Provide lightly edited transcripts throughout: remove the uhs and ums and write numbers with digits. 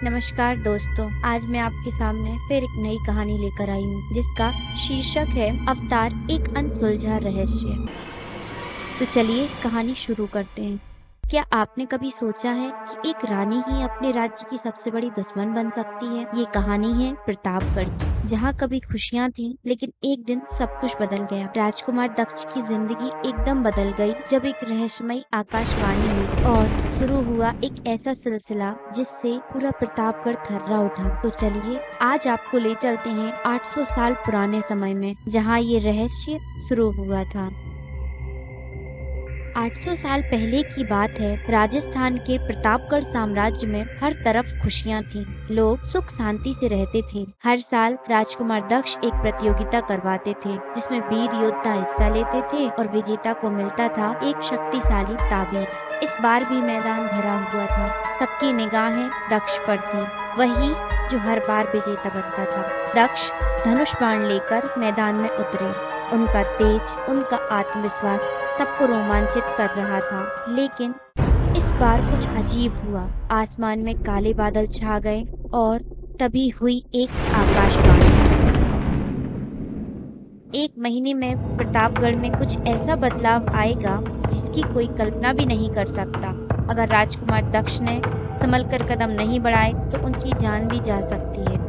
नमस्कार दोस्तों, आज मैं आपके सामने फिर एक नई कहानी लेकर आई हूँ जिसका शीर्षक है अवतार, एक अनसुलझा रहस्य। तो चलिए कहानी शुरू करते हैं। क्या आपने कभी सोचा है कि एक रानी ही अपने राज्य की सबसे बड़ी दुश्मन बन सकती है? ये कहानी है प्रतापगढ़ की, जहाँ कभी खुशियाँ थी लेकिन एक दिन सब कुछ बदल गया। राजकुमार दक्ष की जिंदगी एकदम बदल गई जब एक रहस्यमयी आकाशवाणी हुई और शुरू हुआ एक ऐसा सिलसिला जिससे पूरा प्रतापगढ़ थर्रा उठा। तो चलिए आज आपको ले चलते हैं 800 साल पुराने समय में, जहाँ ये रहस्य शुरू हुआ था। 800 साल पहले की बात है। राजस्थान के प्रतापगढ़ साम्राज्य में हर तरफ खुशियां थीं। लोग सुख शांति से रहते थे। हर साल राजकुमार दक्ष एक प्रतियोगिता करवाते थे जिसमें वीर योद्धा हिस्सा लेते थे और विजेता को मिलता था एक शक्तिशाली ताबीज। इस बार भी मैदान भरा हुआ था। सबकी निगाहें दक्ष पर थी, वही जो हर बार विजेता बनता था। दक्ष धनुष बाण लेकर मैदान में उतरे। उनका तेज, उनका आत्मविश्वास सबको रोमांचित कर रहा था। लेकिन इस बार कुछ अजीब हुआ। आसमान में काले बादल छा गए और तभी हुई एक आकाशवाणी। 1 महीने में प्रतापगढ़ में कुछ ऐसा बदलाव आएगा जिसकी कोई कल्पना भी नहीं कर सकता। अगर राजकुमार दक्ष ने संभल कर कदम नहीं बढ़ाए तो उनकी जान भी जा सकती है।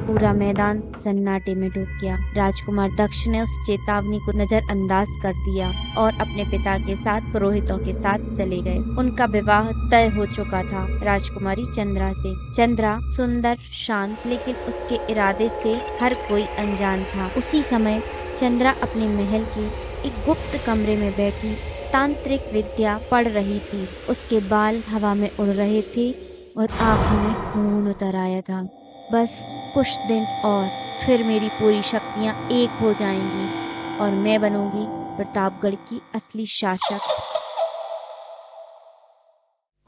पूरा मैदान सन्नाटे में डूब गया। राजकुमार दक्ष ने उस चेतावनी को नजरअंदाज कर दिया और अपने पिता के साथ पुरोहितों के साथ चले गए। उनका विवाह तय हो चुका था राजकुमारी चंद्रा से। चंद्रा सुंदर, शांत, लेकिन उसके इरादे से हर कोई अनजान था। उसी समय चंद्रा अपने महल के एक गुप्त कमरे में बैठी तांत्रिक विद्या पढ़ रही थी। उसके बाल हवा में उड़ रहे थे और आंखों में खून उतर आया था। बस कुछ दिन और फिर मेरी पूरी शक्तियां एक हो जाएंगी और मैं बनूंगी प्रतापगढ़ की असली शासक।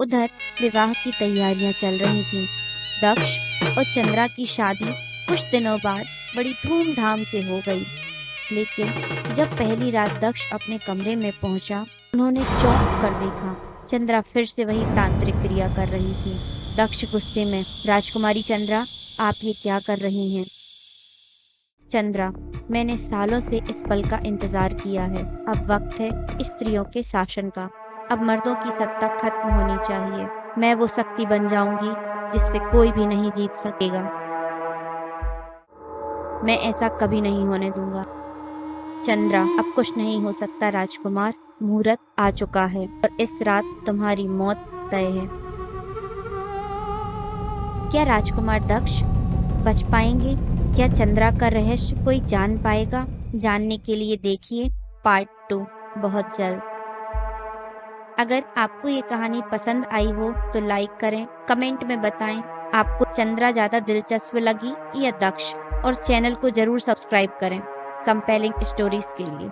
उधर विवाह की तैयारियां चल रही थीं। दक्ष और चंद्रा की शादी कुछ दिनों बाद बड़ी धूमधाम से हो गई। लेकिन जब पहली रात दक्ष अपने कमरे में पहुंचा, उन्होंने चौंक कर देखा। चंद्रा फिर से वही तांत्रिक क्रिया कर रही थी। दक्ष गुस्से में, राजकुमारी चंद्रा, आप ये क्या कर रही हैं? चंद्रा, मैंने सालों से इस पल का इंतजार किया है। अब वक्त है स्त्रियों के शासन का। अब मर्दों की सत्ता खत्म होनी चाहिए। मैं वो शक्ति बन जाऊंगी जिससे कोई भी नहीं जीत सकेगा। मैं ऐसा कभी नहीं होने दूंगा। चंद्रा, अब कुछ नहीं हो सकता राजकुमार। मुहूर्त आ चुका है और इस रात तुम्हारी मौत तय है। क्या राजकुमार दक्ष बच पाएंगे? क्या चंद्रा का रहस्य कोई जान पाएगा? जानने के लिए देखिए पार्ट 2 बहुत जल्द। अगर आपको ये कहानी पसंद आई हो तो लाइक करें, कमेंट में बताएं आपको चंद्रा ज्यादा दिलचस्प लगी या दक्ष, और चैनल को जरूर सब्सक्राइब करें कंपेलिंग स्टोरीज के लिए।